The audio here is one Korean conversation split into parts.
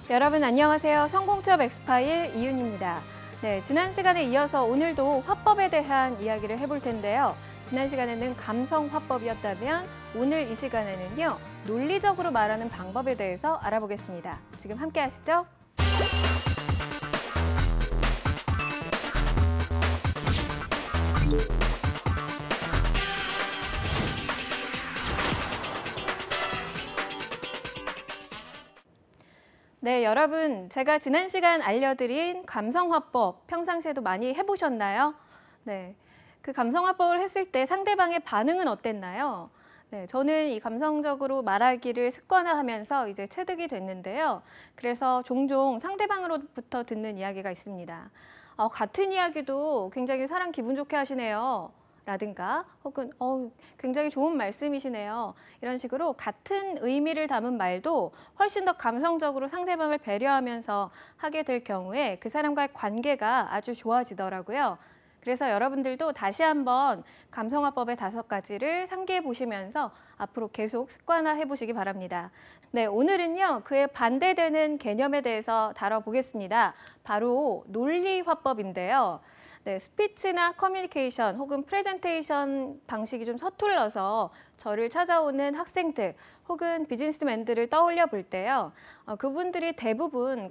여러분 안녕하세요. 성공취업 엑스파일 이윤입니다. 네, 지난 시간에 이어서 오늘도 화법에 대한 이야기를 해볼 텐데요. 지난 시간에는 감성 화법이었다면 오늘 이 시간에는요. 논리적으로 말하는 방법에 대해서 알아보겠습니다. 지금 함께 하시죠. 네, 여러분, 제가 지난 시간 알려드린 감성화법 평상시에도 많이 해보셨나요? 네, 그 감성화법을 했을 때 상대방의 반응은 어땠나요? 네, 저는 이 감성적으로 말하기를 습관화하면서 이제 체득이 됐는데요. 그래서 종종 상대방으로부터 듣는 이야기가 있습니다. 같은 이야기도 굉장히 사람 기분 좋게 하시네요. 라든가 혹은 굉장히 좋은 말씀이시네요. 이런 식으로 같은 의미를 담은 말도 훨씬 더 감성적으로 상대방을 배려하면서 하게 될 경우에 그 사람과의 관계가 아주 좋아지더라고요. 그래서 여러분들도 다시 한번 감성화법의 5가지를 상기해 보시면서 앞으로 계속 습관화해 보시기 바랍니다. 네, 오늘은요. 그에 반대되는 개념에 대해서 다뤄보겠습니다. 바로 논리화법인데요. 네, 스피치나 커뮤니케이션 혹은 프레젠테이션 방식이 좀 서툴러서 저를 찾아오는 학생들 혹은 비즈니스맨들을 떠올려 볼 때요. 그분들이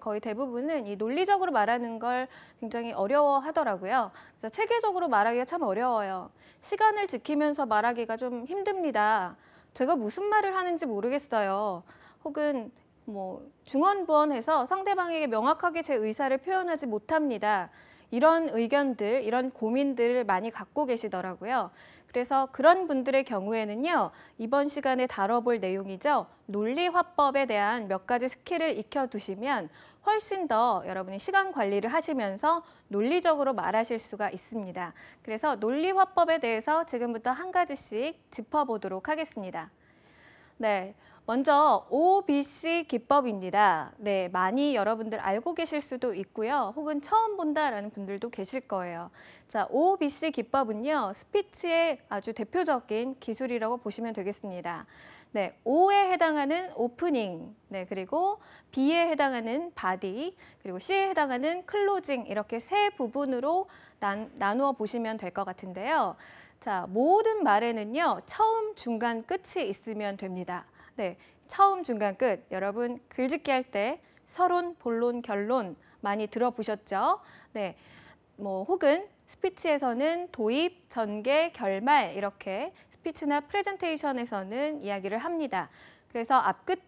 거의 대부분은 이 논리적으로 말하는 걸 굉장히 어려워하더라고요. 그래서 체계적으로 말하기가 참 어려워요. 시간을 지키면서 말하기가 좀 힘듭니다. 제가 무슨 말을 하는지 모르겠어요. 혹은 중언부언해서 상대방에게 명확하게 제 의사를 표현하지 못합니다. 이런 의견들, 이런 고민들을 많이 갖고 계시더라고요. 그래서 그런 분들의 경우에는요, 이번 시간에 다뤄볼 내용이죠. 논리화법에 대한 몇 가지 스킬을 익혀두시면 훨씬 더 여러분이 시간 관리를 하시면서 논리적으로 말하실 수가 있습니다. 그래서 논리화법에 대해서 지금부터 한 가지씩 짚어보도록 하겠습니다. 네. 먼저 OBC 기법입니다. 네, 많이 여러분들 알고 계실 수도 있고요. 혹은 처음 본다라는 분들도 계실 거예요. 자, OBC 기법은요. 스피치의 아주 대표적인 기술이라고 보시면 되겠습니다. 네, O에 해당하는 오프닝, 네, 그리고 B에 해당하는 바디, 그리고 C에 해당하는 클로징 이렇게 세 부분으로 나누어 보시면 될 것 같은데요. 자, 모든 말에는요. 처음, 중간, 끝이 있으면 됩니다. 네, 처음, 중간, 끝. 여러분 글짓기 할 때 서론, 본론, 결론 많이 들어보셨죠? 네, 혹은 스피치에서는 도입, 전개, 결말 이렇게 스피치나 프레젠테이션에서는 이야기를 합니다. 그래서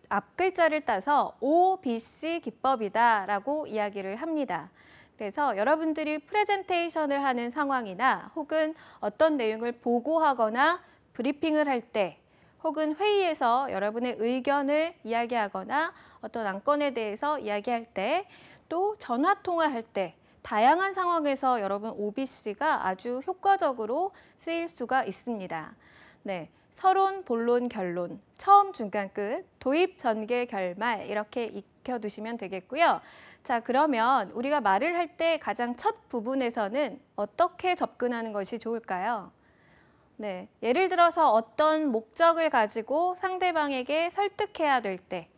앞글자를 따서 OBC 기법이다라고 이야기를 합니다. 그래서 여러분들이 프레젠테이션을 하는 상황이나 혹은 어떤 내용을 보고하거나 브리핑을 할 때 혹은 회의에서 여러분의 의견을 이야기하거나 어떤 안건에 대해서 이야기할 때 또 전화통화할 때 다양한 상황에서 여러분 OBC가 아주 효과적으로 쓰일 수가 있습니다. 네, 서론, 본론, 결론, 처음, 중간, 끝, 도입, 전개, 결말 이렇게 익혀두시면 되겠고요. 자, 그러면 우리가 말을 할 때 가장 첫 부분에서는 어떻게 접근하는 것이 좋을까요? 네, 예를 들어서 어떤 목적을 가지고 상대방에게 설득해야 될 때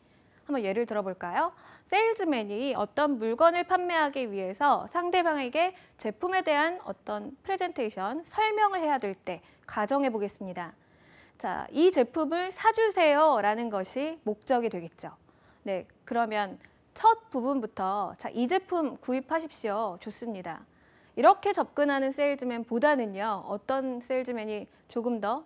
한번 예를 들어볼까요? 세일즈맨이 어떤 물건을 판매하기 위해서 상대방에게 제품에 대한 어떤 프레젠테이션, 설명을 해야 될 때 가정해 보겠습니다. 자, 이 제품을 사주세요 라는 것이 목적이 되겠죠. 네, 그러면 첫 부분부터 자, 이 제품 구입하십시오. 좋습니다. 이렇게 접근하는 세일즈맨보다는요. 어떤 세일즈맨이 조금 더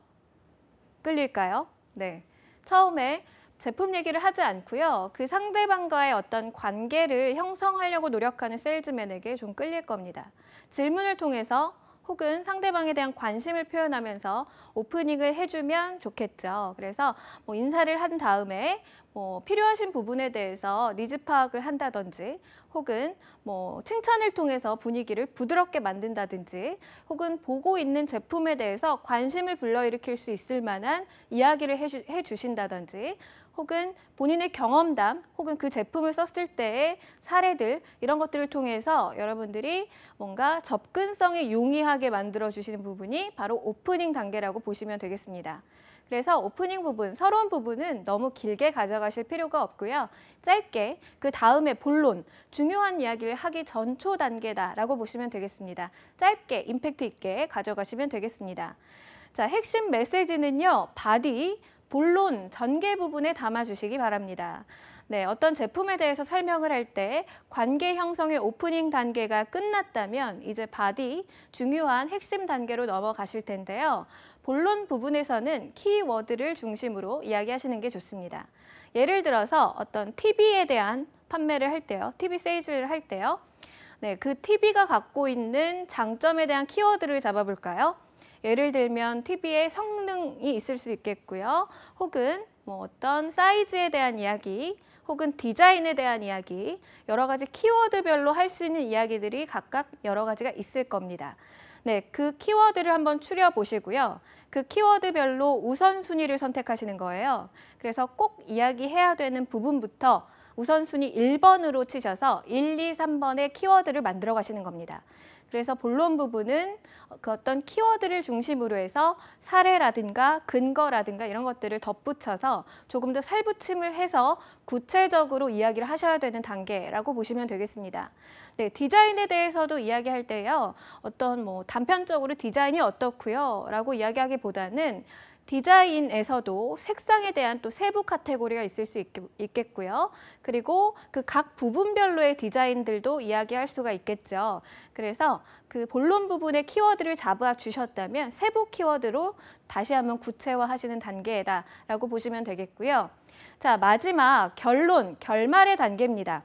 끌릴까요? 네, 처음에 제품 얘기를 하지 않고요. 그 상대방과의 어떤 관계를 형성하려고 노력하는 세일즈맨에게 좀 끌릴 겁니다. 질문을 통해서 혹은 상대방에 대한 관심을 표현하면서 오프닝을 해주면 좋겠죠. 그래서 인사를 한 다음에 필요하신 부분에 대해서 니즈 파악을 한다든지 혹은 칭찬을 통해서 분위기를 부드럽게 만든다든지 혹은 보고 있는 제품에 대해서 관심을 불러일으킬 수 있을 만한 이야기를 해주신다든지 혹은 본인의 경험담 혹은 그 제품을 썼을 때의 사례들 이런 것들을 통해서 여러분들이 뭔가 접근성이 용이하게 만들어주시는 부분이 바로 오프닝 단계라고 보시면 되겠습니다. 그래서 오프닝 부분, 서론 부분은 너무 길게 가져가실 필요가 없고요. 짧게 그 다음에 본론, 중요한 이야기를 하기 전초 단계다라고 보시면 되겠습니다. 짧게 임팩트 있게 가져가시면 되겠습니다. 자, 핵심 메시지는요. 바디, 본론, 전개 부분에 담아주시기 바랍니다. 네, 어떤 제품에 대해서 설명을 할 때 관계 형성의 오프닝 단계가 끝났다면 이제 바디, 중요한 핵심 단계로 넘어가실 텐데요. 본론 부분에서는 키워드를 중심으로 이야기하시는 게 좋습니다. 예를 들어서 어떤 TV에 대한 판매를 할 때요. TV 세일즈를 할 때요. 네, 그 TV가 갖고 있는 장점에 대한 키워드를 잡아볼까요? 예를 들면 TV의 성능이 있을 수 있겠고요. 혹은 뭐 어떤 사이즈에 대한 이야기, 혹은 디자인에 대한 이야기, 여러 가지 키워드별로 할 수 있는 이야기들이 각각 여러 가지가 있을 겁니다. 네, 그 키워드를 한번 추려보시고요. 그 키워드별로 우선순위를 선택하시는 거예요. 그래서 꼭 이야기해야 되는 부분부터 우선순위 1번으로 치셔서 1, 2, 3번의 키워드를 만들어 가시는 겁니다. 그래서 본론 부분은 그 어떤 키워드를 중심으로 해서 사례라든가 근거라든가 이런 것들을 덧붙여서 조금 더 살붙임을 해서 구체적으로 이야기를 하셔야 되는 단계라고 보시면 되겠습니다. 네, 디자인에 대해서도 이야기할 때요. 어떤 뭐 단편적으로 디자인이 어떻고요? 라고 이야기하기보다는 디자인에서도 색상에 대한 또 세부 카테고리가 있을 수 있겠고요. 그리고 그 각 부분별로의 디자인들도 이야기할 수가 있겠죠. 그래서 그 본론 부분의 키워드를 잡아 주셨다면 세부 키워드로 다시 한번 구체화하시는 단계다라고 보시면 되겠고요. 자, 마지막 결론, 결말의 단계입니다.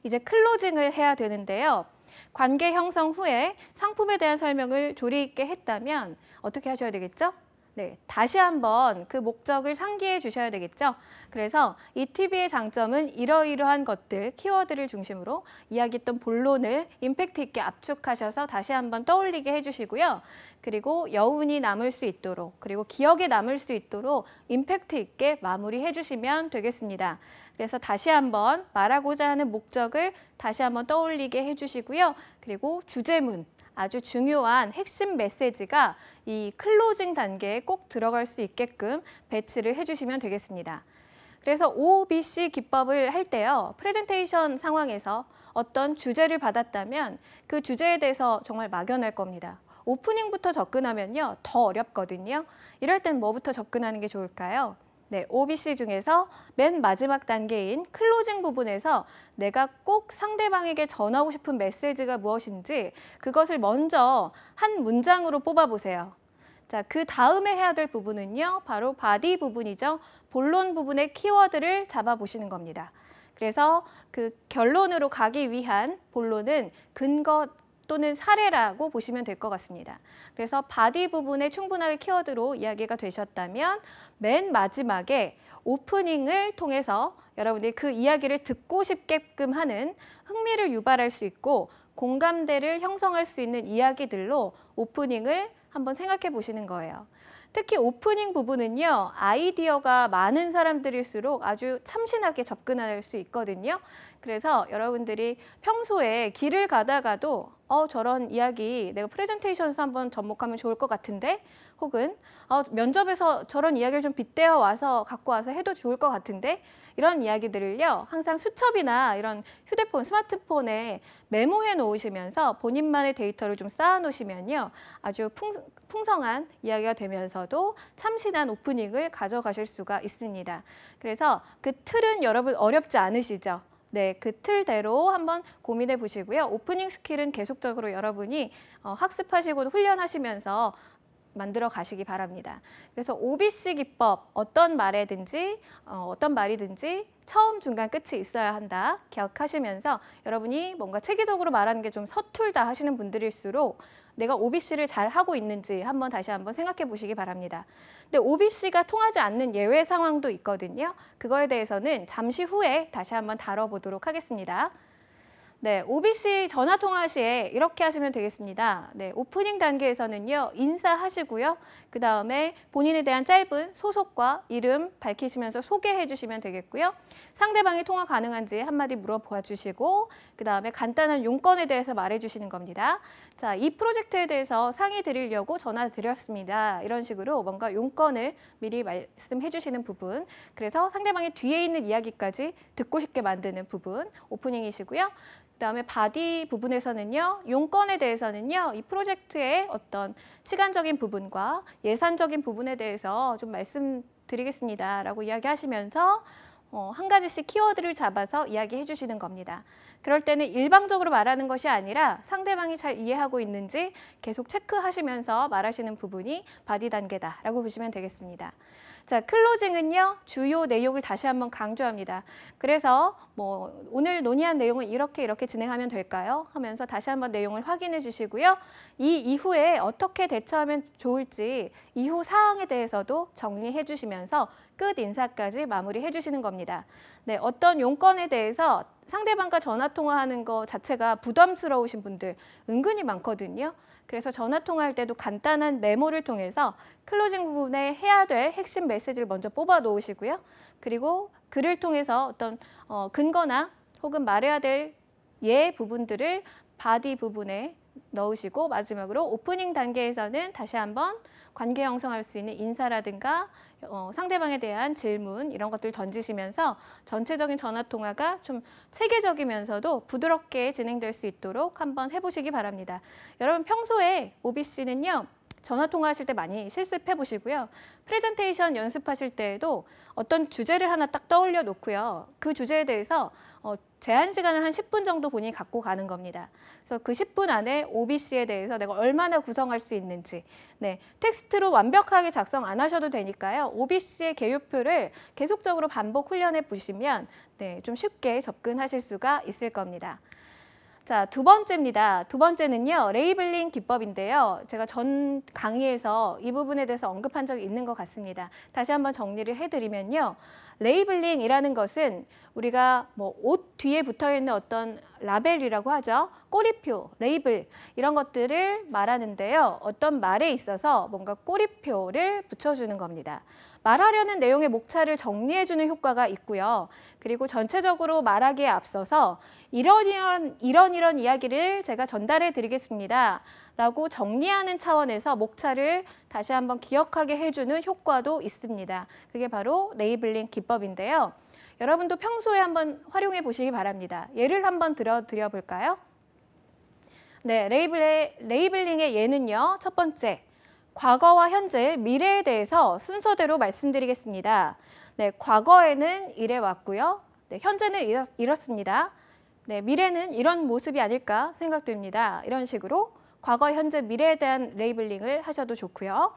이제 클로징을 해야 되는데요. 관계 형성 후에 상품에 대한 설명을 조리 있게 했다면 어떻게 하셔야 되겠죠? 네, 다시 한번 그 목적을 상기해 주셔야 되겠죠. 그래서 이 TV의 장점은 이러이러한 것들, 키워드를 중심으로 이야기했던 본론을 임팩트 있게 압축하셔서 다시 한번 떠올리게 해주시고요. 그리고 여운이 남을 수 있도록, 그리고 기억에 남을 수 있도록 임팩트 있게 마무리해 주시면 되겠습니다. 그래서 다시 한번 말하고자 하는 목적을 다시 한번 떠올리게 해주시고요. 그리고 주제문, 아주 중요한 핵심 메시지가 이 클로징 단계에 꼭 들어갈 수 있게끔 배치를 해주시면 되겠습니다. 그래서 OBC 기법을 할 때요. 프레젠테이션 상황에서 어떤 주제를 받았다면 그 주제에 대해서 정말 막연할 겁니다. 오프닝부터 접근하면요. 더 어렵거든요. 이럴 땐 뭐부터 접근하는 게 좋을까요? 네, OBC 중에서 맨 마지막 단계인 클로징 부분에서 내가 꼭 상대방에게 전하고 싶은 메시지가 무엇인지 그것을 먼저 한 문장으로 뽑아보세요. 자, 그 다음에 해야 될 부분은요. 바로 바디 부분이죠. 본론 부분의 키워드를 잡아보시는 겁니다. 그래서 그 결론으로 가기 위한 본론은 근거 또는 사례라고 보시면 될 것 같습니다. 그래서 바디 부분에 충분하게 키워드로 이야기가 되셨다면 맨 마지막에 오프닝을 통해서 여러분들이 그 이야기를 듣고 싶게끔 하는 흥미를 유발할 수 있고 공감대를 형성할 수 있는 이야기들로 오프닝을 한번 생각해 보시는 거예요. 특히 오프닝 부분은요. 아이디어가 많은 사람들일수록 아주 참신하게 접근할 수 있거든요. 그래서 여러분들이 평소에 길을 가다가도 저런 이야기 내가 프레젠테이션에서 한번 접목하면 좋을 것 같은데 혹은 면접에서 저런 이야기를 좀 빗대어 와서 갖고 와서 해도 좋을 것 같은데 이런 이야기들을요. 항상 수첩이나 이런 휴대폰, 스마트폰에 메모해 놓으시면서 본인만의 데이터를 좀 쌓아 놓으시면요. 아주 풍성한 이야기가 되면서도 참신한 오프닝을 가져가실 수가 있습니다. 그래서 그 틀은 여러분 어렵지 않으시죠? 네, 그 틀대로 한번 고민해 보시고요. 오프닝 스킬은 계속적으로 여러분이 학습하시고 훈련하시면서 만들어 가시기 바랍니다. 그래서 OBC 기법, 어떤 말이든지 처음, 중간, 끝이 있어야 한다. 기억하시면서 여러분이 뭔가 체계적으로 말하는 게 좀 서툴다 하시는 분들일수록 내가 OBC를 잘 하고 있는지 다시 한번 생각해 보시기 바랍니다. 근데 OBC가 통하지 않는 예외 상황도 있거든요. 그거에 대해서는 잠시 후에 다시 한번 다뤄보도록 하겠습니다. 네, OBC 전화 통화 시에 이렇게 하시면 되겠습니다. 네, 오프닝 단계에서는요, 인사하시고요. 그 다음에 본인에 대한 짧은 소속과 이름 밝히시면서 소개해 주시면 되겠고요. 상대방이 통화 가능한지 한마디 물어봐 주시고, 그 다음에 간단한 용건에 대해서 말해 주시는 겁니다. 자, 이 프로젝트에 대해서 상의 드리려고 전화 드렸습니다. 이런 식으로 뭔가 용건을 미리 말씀해 주시는 부분, 그래서 상대방의 뒤에 있는 이야기까지 듣고 싶게 만드는 부분, 오프닝이시고요. 그다음에 바디 부분에서는요, 용건에 대해서는요, 이 프로젝트의 어떤 시간적인 부분과 예산적인 부분에 대해서 좀 말씀드리겠습니다라고 이야기하시면서 한 가지씩 키워드를 잡아서 이야기해 주시는 겁니다. 그럴 때는 일방적으로 말하는 것이 아니라 상대방이 잘 이해하고 있는지 계속 체크하시면서 말하시는 부분이 바디 단계다라고 보시면 되겠습니다. 자, 클로징은요, 주요 내용을 다시 한번 강조합니다. 그래서 오늘 논의한 내용은 이렇게 진행하면 될까요? 하면서 다시 한번 내용을 확인해 주시고요. 이 이후에 어떻게 대처하면 좋을지 이후 사항에 대해서도 정리해 주시면서 끝 인사까지 마무리해 주시는 겁니다. 네, 어떤 용건에 대해서 상대방과 전화 통화하는 거 자체가 부담스러우신 분들 은근히 많거든요. 그래서 전화 통화할 때도 간단한 메모를 통해서 클로징 부분에 해야 될 핵심 메시지를 먼저 뽑아 놓으시고요. 그리고 글을 통해서 어떤 근거나 혹은 말해야 될 예 부분들을 바디 부분에 넣으시고 마지막으로 오프닝 단계에서는 다시 한번 관계 형성할 수 있는 인사라든가 상대방에 대한 질문 이런 것들 던지시면서 전체적인 전화 통화가 좀 체계적이면서도 부드럽게 진행될 수 있도록 한번 해보시기 바랍니다. 여러분 평소에 OBC는요. 전화 통화하실 때 많이 실습해 보시고요. 프레젠테이션 연습하실 때에도 어떤 주제를 하나 딱 떠올려 놓고요. 그 주제에 대해서 제한 시간을 한 10분 정도 본인이 갖고 가는 겁니다. 그래서 그 10분 안에 OBC에 대해서 내가 얼마나 구성할 수 있는지, 네, 텍스트로 완벽하게 작성 안 하셔도 되니까요. OBC의 개요표를 계속적으로 반복 훈련해 보시면 네, 좀 쉽게 접근하실 수가 있을 겁니다. 자, 두 번째입니다. 두 번째는요, 레이블링 기법인데요. 제가 전 강의에서 이 부분에 대해서 언급한 적이 있는 것 같습니다. 다시 한번 정리를 해드리면요. 레이블링이라는 것은 우리가 옷 뒤에 붙어 있는 어떤 라벨이라고 하죠. 꼬리표, 레이블 이런 것들을 말하는데요. 어떤 말에 있어서 뭔가 꼬리표를 붙여주는 겁니다. 말하려는 내용의 목차를 정리해주는 효과가 있고요. 그리고 전체적으로 말하기에 앞서서 이런 이야기를 제가 전달해 드리겠습니다. 라고 정리하는 차원에서 목차를 다시 한번 기억하게 해주는 효과도 있습니다. 그게 바로 레이블링 기법인데요. 여러분도 평소에 한번 활용해 보시기 바랍니다. 예를 한번 드려 볼까요? 네, 레이블링의 예는요. 첫 번째, 과거와 현재, 미래에 대해서 순서대로 말씀드리겠습니다. 네, 과거에는 이래 왔고요. 네, 현재는 이렇습니다. 네, 미래는 이런 모습이 아닐까 생각됩니다. 이런 식으로 과거, 현재, 미래에 대한 레이블링을 하셔도 좋고요.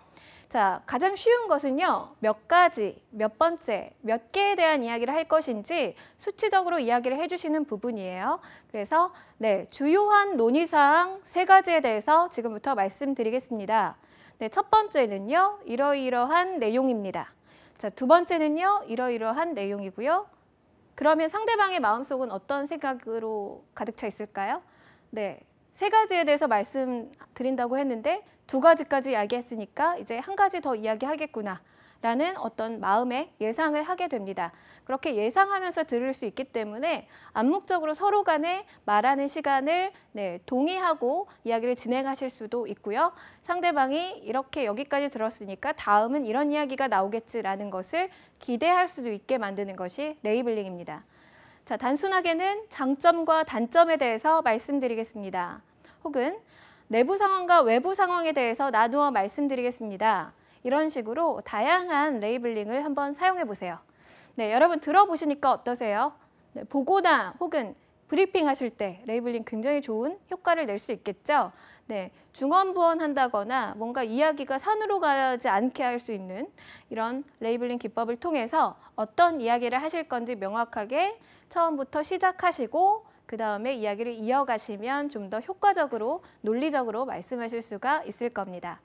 자, 가장 쉬운 것은요. 몇 가지, 몇 번째, 몇 개에 대한 이야기를 할 것인지 수치적으로 이야기를 해주시는 부분이에요. 그래서 네, 주요한 논의사항 3가지에 대해서 지금부터 말씀드리겠습니다. 네, 첫 번째는요. 이러이러한 내용입니다. 자, 두 번째는요. 이러이러한 내용이고요. 그러면 상대방의 마음속은 어떤 생각으로 가득 차 있을까요? 네, 3가지에 대해서 말씀드린다고 했는데 2가지까지 이야기했으니까 이제 1가지 더 이야기하겠구나 라는 어떤 마음의 예상을 하게 됩니다. 그렇게 예상하면서 들을 수 있기 때문에 암묵적으로 서로 간에 말하는 시간을 동의하고 이야기를 진행하실 수도 있고요. 상대방이 이렇게 여기까지 들었으니까 다음은 이런 이야기가 나오겠지라는 것을 기대할 수도 있게 만드는 것이 레이블링입니다. 자, 단순하게는 장점과 단점에 대해서 말씀드리겠습니다. 혹은 내부 상황과 외부 상황에 대해서 나누어 말씀드리겠습니다. 이런 식으로 다양한 레이블링을 한번 사용해 보세요. 네, 여러분 들어보시니까 어떠세요? 네, 보거나 혹은 브리핑 하실 때 레이블링 굉장히 좋은 효과를 낼 수 있겠죠? 네, 중언부언한다거나 뭔가 이야기가 산으로 가지 않게 할 수 있는 이런 레이블링 기법을 통해서 어떤 이야기를 하실 건지 명확하게 처음부터 시작하시고 그 다음에 이야기를 이어가시면 좀 더 효과적으로, 논리적으로 말씀하실 수가 있을 겁니다.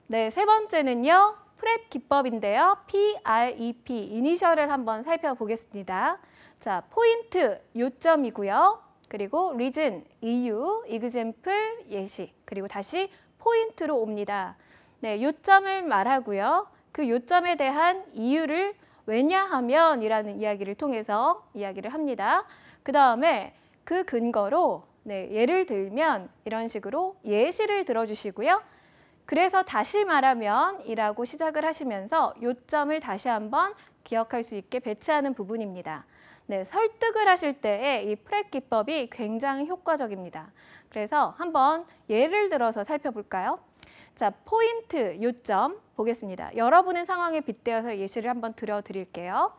네, 3번째는요. 프렙 기법인데요. PREP, 이니셜을 한번 살펴보겠습니다. 자, 포인트, 요점이고요. 그리고 reason, 이유, example, 예시, 그리고 다시 포인트로 옵니다. 네, 요점을 말하고요. 그 요점에 대한 이유를 왜냐하면 이라는 이야기를 통해서 이야기를 합니다. 그 다음에 그 근거로 예를 들면 이런 식으로 예시를 들어주시고요. 그래서 다시 말하면 이라고 시작을 하시면서 요점을 다시 한번 기억할 수 있게 배치하는 부분입니다. 네, 설득을 하실 때에 이 프랩 기법이 굉장히 효과적입니다. 그래서 한번 예를 들어서 살펴볼까요? 자, 포인트, 요점 보겠습니다. 여러분의 상황에 빗대어서 예시를 한번 들어드릴게요.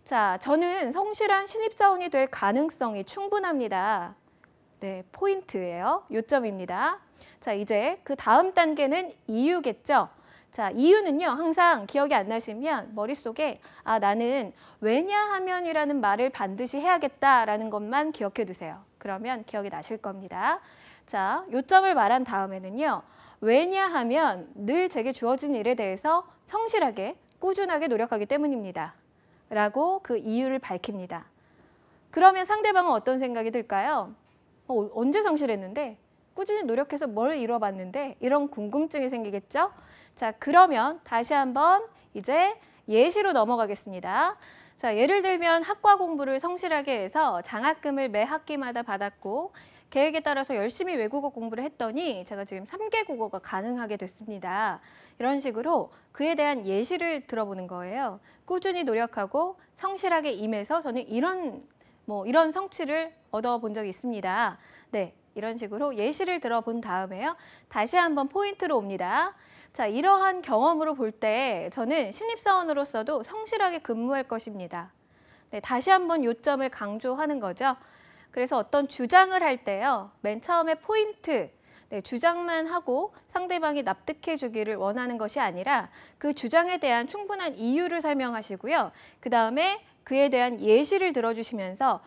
자, 저는 성실한 신입사원이 될 가능성이 충분합니다. 네, 포인트예요. 요점입니다. 자, 이제 그 다음 단계는 이유겠죠. 자, 이유는요, 항상 기억이 안 나시면 머릿속에 나는 왜냐하면이라는 말을 반드시 해야겠다라는 것만 기억해 두세요. 그러면 기억이 나실 겁니다. 자, 요점을 말한 다음에는요, 왜냐하면 늘 제게 주어진 일에 대해서 성실하게, 꾸준하게 노력하기 때문입니다. 라고 그 이유를 밝힙니다. 그러면 상대방은 어떤 생각이 들까요? 언제 성실했는데? 꾸준히 노력해서 뭘 이뤄봤는데? 이런 궁금증이 생기겠죠? 자, 그러면 다시 한번 이제 예시로 넘어가겠습니다. 자, 예를 들면 학과 공부를 성실하게 해서 장학금을 매 학기마다 받았고 계획에 따라서 열심히 외국어 공부를 했더니 제가 지금 3개 국어가 가능하게 됐습니다. 이런 식으로 그에 대한 예시를 들어보는 거예요. 꾸준히 노력하고 성실하게 임해서 저는 이런 성취를 얻어본 적이 있습니다. 네, 이런 식으로 예시를 들어본 다음에요. 다시 한번 포인트로 옵니다. 자, 이러한 경험으로 볼 때 저는 신입사원으로서도 성실하게 근무할 것입니다. 네, 다시 한번 요점을 강조하는 거죠. 그래서 어떤 주장을 할 때요. 맨 처음에 포인트, 주장만 하고 상대방이 납득해 주기를 원하는 것이 아니라 그 주장에 대한 충분한 이유를 설명하시고요. 그 다음에 그에 대한 예시를 들어주시면서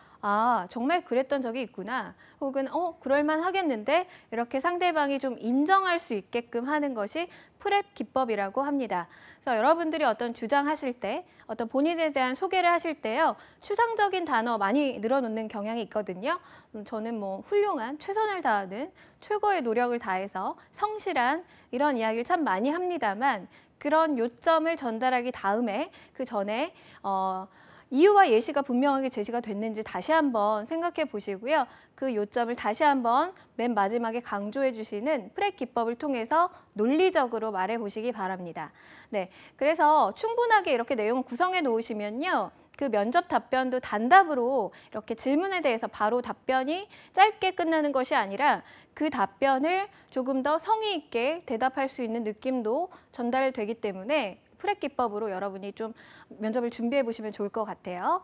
정말 그랬던 적이 있구나. 혹은 그럴만 하겠는데 이렇게 상대방이 좀 인정할 수 있게끔 하는 것이 프랩 기법이라고 합니다. 그래서 여러분들이 어떤 주장하실 때, 어떤 본인에 대한 소개를 하실 때요. 추상적인 단어 많이 늘어놓는 경향이 있거든요. 저는 훌륭한, 최선을 다하는, 최고의 노력을 다해서 성실한 이런 이야기를 참 많이 합니다만 그런 요점을 전달하기 다음에 그 전에 이유와 예시가 분명하게 제시가 됐는지 다시 한번 생각해 보시고요. 그 요점을 다시 한번 맨 마지막에 강조해 주시는 프랩 기법을 통해서 논리적으로 말해 보시기 바랍니다. 네, 그래서 충분하게 이렇게 내용을 구성해 놓으시면요. 그 면접 답변도 단답으로 이렇게 질문에 대해서 바로 답변이 짧게 끝나는 것이 아니라 그 답변을 조금 더 성의 있게 대답할 수 있는 느낌도 전달되기 때문에 프랩 기법으로 여러분이 좀 면접을 준비해 보시면 좋을 것 같아요.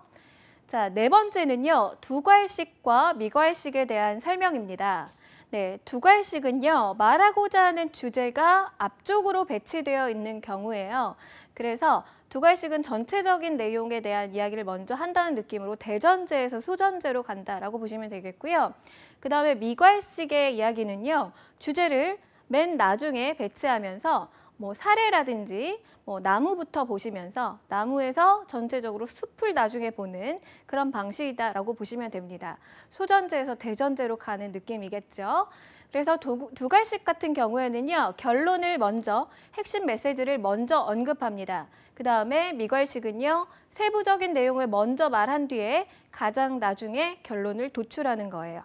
자, 네 번째는요. 두괄식과 미괄식에 대한 설명입니다. 네, 두괄식은요. 말하고자 하는 주제가 앞쪽으로 배치되어 있는 경우예요. 그래서 두괄식은 전체적인 내용에 대한 이야기를 먼저 한다는 느낌으로 대전제에서 소전제로 간다라고 보시면 되겠고요. 그 다음에 미괄식의 이야기는요. 주제를 맨 나중에 배치하면서 사례라든지 나무부터 보시면서 나무에서 전체적으로 숲을 나중에 보는 그런 방식이다라고 보시면 됩니다. 소전제에서 대전제로 가는 느낌이겠죠. 그래서 두괄식 같은 경우에는요. 결론을 먼저, 핵심 메시지를 먼저 언급합니다. 그 다음에 미괄식은요. 세부적인 내용을 먼저 말한 뒤에 가장 나중에 결론을 도출하는 거예요.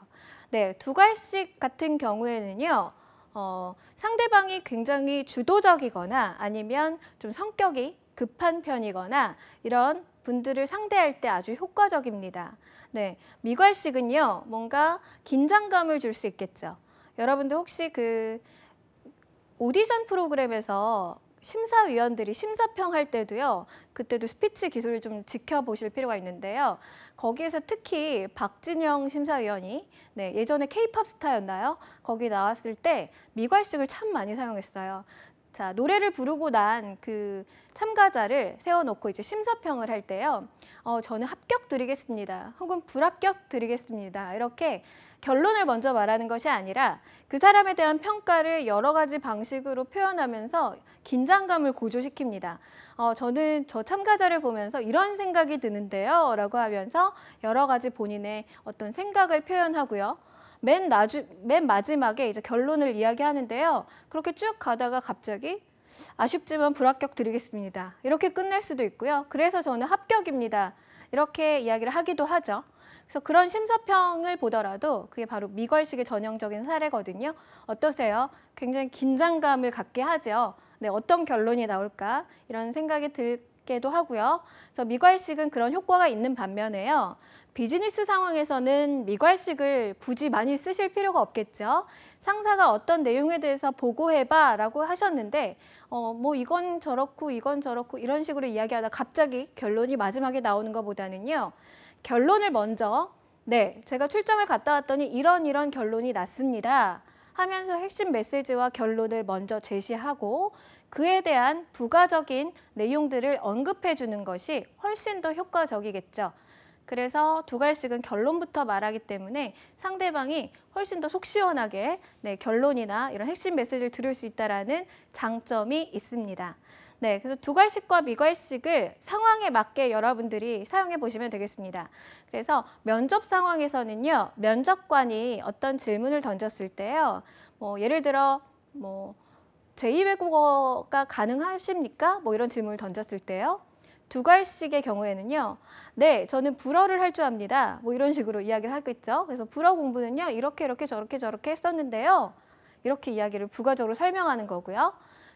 네, 두괄식 같은 경우에는요. 상대방이 굉장히 주도적이거나 아니면 좀 성격이 급한 편이거나 이런 분들을 상대할 때 아주 효과적입니다. 네, 미괄식은요, 뭔가 긴장감을 줄 수 있겠죠. 여러분들 혹시 그 오디션 프로그램에서 심사위원들이 심사평할 때도요, 그때도 스피치 기술을 좀 지켜보실 필요가 있는데요. 거기에서 특히 박진영 심사위원이 예전에 K-팝 스타였나요? 거기 나왔을 때 미괄식을 참 많이 사용했어요. 자, 노래를 부르고 난 그 참가자를 세워놓고 이제 심사평을 할 때요. 저는 합격 드리겠습니다. 혹은 불합격 드리겠습니다. 이렇게 결론을 먼저 말하는 것이 아니라 그 사람에 대한 평가를 여러 가지 방식으로 표현하면서 긴장감을 고조시킵니다. 저는 저 참가자를 보면서 이런 생각이 드는데요. 라고 하면서 여러 가지 본인의 어떤 생각을 표현하고요. 맨 마지막에 이제 결론을 이야기하는데요. 그렇게 쭉 가다가 갑자기 아쉽지만 불합격 드리겠습니다. 이렇게 끝낼 수도 있고요. 그래서 저는 합격입니다. 이렇게 이야기를 하기도 하죠. 그래서 그런 심사평을 보더라도 그게 바로 미걸식의 전형적인 사례거든요. 어떠세요? 굉장히 긴장감을 갖게 하죠. 네, 어떤 결론이 나올까 이런 생각이 들기도 하고요. 그래서 미괄식은 그런 효과가 있는 반면에요. 비즈니스 상황에서는 미괄식을 굳이 많이 쓰실 필요가 없겠죠. 상사가 어떤 내용에 대해서 보고해봐 라고 하셨는데 뭐 이건 저렇고 이건 저렇고 이런 식으로 이야기하다 갑자기 결론이 마지막에 나오는 것보다는요. 결론을 먼저 네, 제가 출장을 갔다 왔더니 이런 결론이 났습니다 하면서 핵심 메시지와 결론을 먼저 제시하고 그에 대한 부가적인 내용들을 언급해 주는 것이 훨씬 더 효과적이겠죠. 그래서 두갈씩은 결론부터 말하기 때문에 상대방이 훨씬 더 속 시원하게 네, 결론이나 이런 핵심 메시지를 들을 수 있다는 장점이 있습니다. 네, 그래서 두갈씩과 미갈씩을 상황에 맞게 여러분들이 사용해 보시면 되겠습니다. 그래서 면접 상황에서는요, 면접관이 어떤 질문을 던졌을 때요, 예를 들어 제2 외국어가 가능하십니까? 이런 질문을 던졌을 때요. 두갈씩의 경우에는요. 네, 저는 불어를 할 줄 압니다. 이런 식으로 이야기를 하겠죠. 그래서 불어 공부는요. 이렇게 저렇게 했었는데요. 이렇게 이야기를 부가적으로 설명하는 거고요.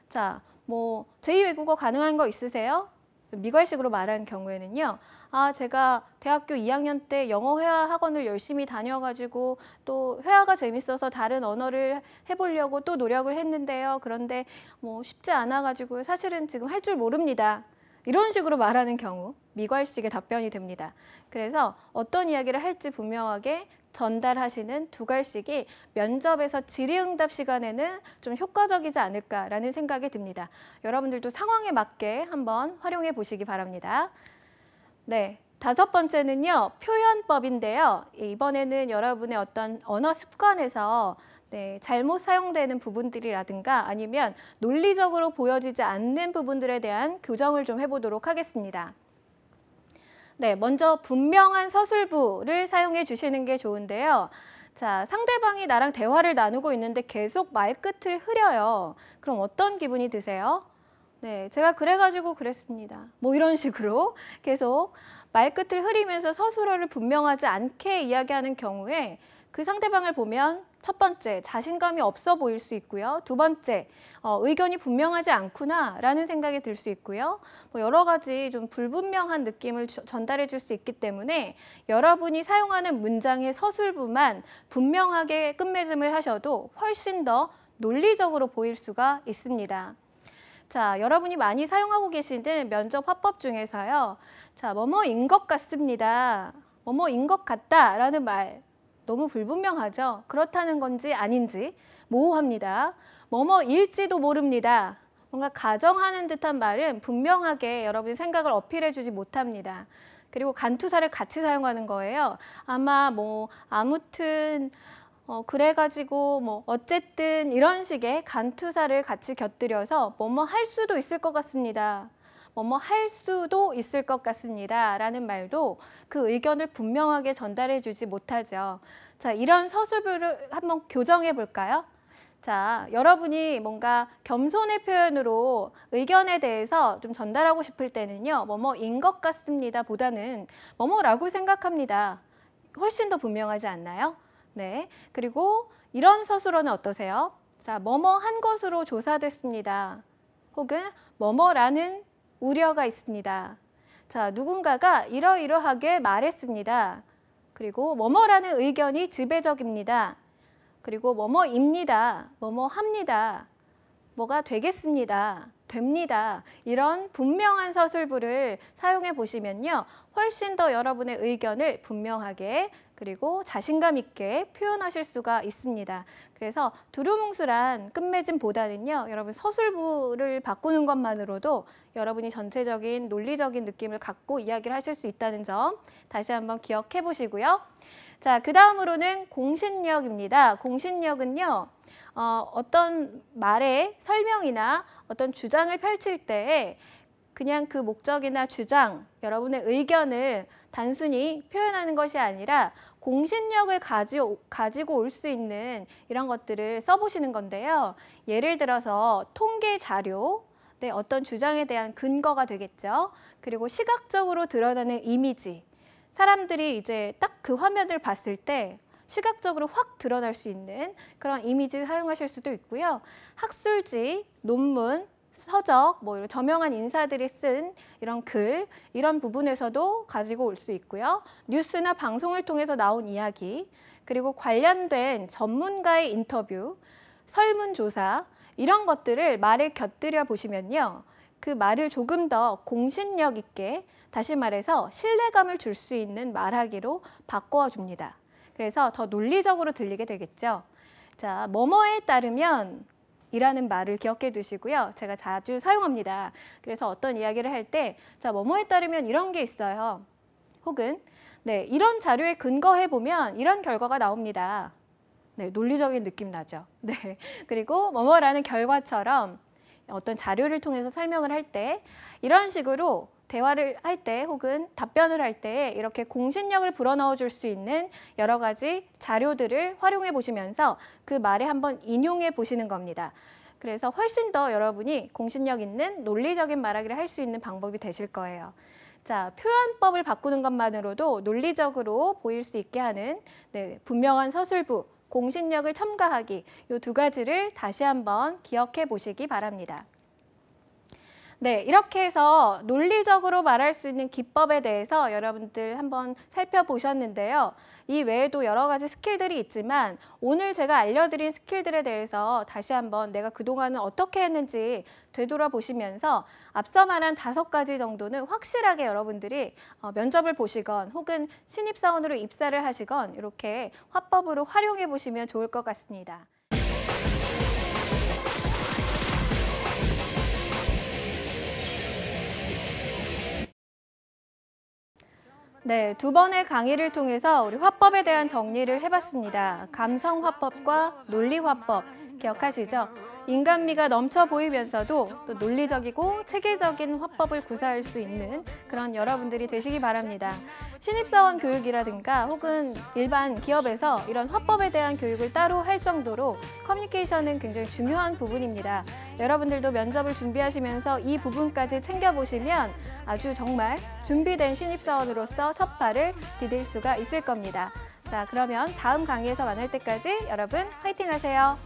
자, 제2 외국어 가능한 거 있으세요? 미괄식으로 말하는 경우에는요. 제가 대학교 2학년 때 영어 회화 학원을 열심히 다녀가지고 또 회화가 재밌어서 다른 언어를 해보려고 또 노력을 했는데요. 그런데 쉽지 않아가지고 사실은 지금 할 줄 모릅니다. 이런 식으로 말하는 경우 미괄식의 답변이 됩니다. 그래서 어떤 이야기를 할지 분명하게 전달하시는 두갈씩이 면접에서 질의응답 시간에는 좀 효과적이지 않을까라는 생각이 듭니다. 여러분들도 상황에 맞게 한번 활용해 보시기 바랍니다. 네, 5번째는요. 표현법인데요. 이번에는 여러분의 어떤 언어 습관에서 네, 잘못 사용되는 부분들이라든가 아니면 논리적으로 보여지지 않는 부분들에 대한 교정을 좀 해보도록 하겠습니다. 네, 먼저 분명한 서술부를 사용해 주시는 게 좋은데요. 자, 상대방이 나랑 대화를 나누고 있는데 계속 말끝을 흐려요. 그럼 어떤 기분이 드세요? 네, 제가 그래가지고 그랬습니다. 이런 식으로 계속 말끝을 흐리면서 서술어를 분명하지 않게 이야기하는 경우에 그 상대방을 보면 첫 번째, 자신감이 없어 보일 수 있고요. 두 번째, 의견이 분명하지 않구나라는 생각이 들 수 있고요. 여러 가지 좀 불분명한 느낌을 전달해 줄 수 있기 때문에 여러분이 사용하는 문장의 서술부만 분명하게 끝맺음을 하셔도 훨씬 더 논리적으로 보일 수가 있습니다. 자, 여러분이 많이 사용하고 계시는 면접 화법 중에서요. 자, 뭐뭐인 것 같습니다. 뭐뭐인 것 같다라는 말. 너무 불분명하죠. 그렇다는 건지 아닌지 모호합니다. 뭐뭐일지도 모릅니다. 뭔가 가정하는 듯한 말은 분명하게 여러분의 생각을 어필해 주지 못합니다. 그리고 간투사를 같이 사용하는 거예요. 아마 아무튼 그래가지고 어쨌든 이런 식의 간투사를 같이 곁들여서 뭐뭐 할 수도 있을 것 같습니다. 뭐뭐 할 수도 있을 것 같습니다. 라는 말도 그 의견을 분명하게 전달해 주지 못하죠. 자, 이런 서술부를 한번 교정해 볼까요? 자, 여러분이 뭔가 겸손의 표현으로 의견에 대해서 좀 전달하고 싶을 때는요. 뭐뭐인 것 같습니다. 보다는 뭐뭐라고 생각합니다. 훨씬 더 분명하지 않나요? 네. 그리고 이런 서술어는 어떠세요? 자, 뭐뭐 한 것으로 조사됐습니다. 혹은 뭐뭐라는 우려가 있습니다. 자, 누군가가 이러이러하게 말했습니다. 그리고 뭐뭐라는 의견이 지배적입니다. 그리고 뭐뭐입니다. 뭐뭐합니다. 뭐가 되겠습니다, 됩니다, 이런 분명한 서술부를 사용해 보시면요. 훨씬 더 여러분의 의견을 분명하게 그리고 자신감 있게 표현하실 수가 있습니다. 그래서 두루뭉술한 끝맺음보다는요. 여러분 서술부를 바꾸는 것만으로도 여러분이 전체적인 논리적인 느낌을 갖고 이야기를 하실 수 있다는 점 다시 한번 기억해 보시고요. 자, 그 다음으로는 공신력입니다. 공신력은요. 어떤 말의 설명이나 어떤 주장을 펼칠 때 그냥 그 목적이나 주장, 여러분의 의견을 단순히 표현하는 것이 아니라 공신력을 가지고 올 수 있는 이런 것들을 써보시는 건데요. 예를 들어서 통계 자료, 네, 어떤 주장에 대한 근거가 되겠죠. 그리고 시각적으로 드러나는 이미지, 사람들이 이제 딱 그 화면을 봤을 때 시각적으로 확 드러날 수 있는 그런 이미지 사용하실 수도 있고요. 학술지, 논문, 서적, 뭐 이런 저명한 인사들이 쓴 이런 글, 이런 부분에서도 가지고 올 수 있고요. 뉴스나 방송을 통해서 나온 이야기, 그리고 관련된 전문가의 인터뷰, 설문조사, 이런 것들을 말에 곁들여 보시면요. 그 말을 조금 더 공신력 있게, 다시 말해서 신뢰감을 줄 수 있는 말하기로 바꿔 줍니다. 그래서 더 논리적으로 들리게 되겠죠. 자, 뭐뭐에 따르면 이라는 말을 기억해 두시고요. 제가 자주 사용합니다. 그래서 어떤 이야기를 할 때, 자, 뭐뭐에 따르면 이런 게 있어요. 혹은, 네, 이런 자료에 근거해 보면 이런 결과가 나옵니다. 네, 논리적인 느낌 나죠. 네, 그리고 뭐뭐라는 결과처럼 어떤 자료를 통해서 설명을 할 때 이런 식으로 대화를 할 때 혹은 답변을 할 때 이렇게 공신력을 불어넣어 줄 수 있는 여러 가지 자료들을 활용해 보시면서 그 말에 한번 인용해 보시는 겁니다. 그래서 훨씬 더 여러분이 공신력 있는 논리적인 말하기를 할 수 있는 방법이 되실 거예요. 자, 표현법을 바꾸는 것만으로도 논리적으로 보일 수 있게 하는 분명한 서술부, 공신력을 첨가하기, 이 두 가지를 다시 한번 기억해 보시기 바랍니다. 네, 이렇게 해서 논리적으로 말할 수 있는 기법에 대해서 여러분들 한번 살펴보셨는데요. 이 외에도 여러 가지 스킬들이 있지만 오늘 제가 알려드린 스킬들에 대해서 다시 한번 내가 그동안은 어떻게 했는지 되돌아보시면서 앞서 말한 5가지 정도는 확실하게 여러분들이 면접을 보시건 혹은 신입사원으로 입사를 하시건 이렇게 화법으로 활용해 보시면 좋을 것 같습니다. 네, 2번의 강의를 통해서 우리 화법에 대한 정리를 해봤습니다. 감성 화법과 논리 화법 기억하시죠? 인간미가 넘쳐 보이면서도 또 논리적이고 체계적인 화법을 구사할 수 있는 그런 여러분들이 되시기 바랍니다. 신입사원 교육이라든가 혹은 일반 기업에서 이런 화법에 대한 교육을 따로 할 정도로 커뮤니케이션은 굉장히 중요한 부분입니다. 여러분들도 면접을 준비하시면서 이 부분까지 챙겨보시면 아주 정말 준비된 신입사원으로서 첫 발을 디딜 수가 있을 겁니다. 자, 그러면 다음 강의에서 만날 때까지 여러분 화이팅 하세요.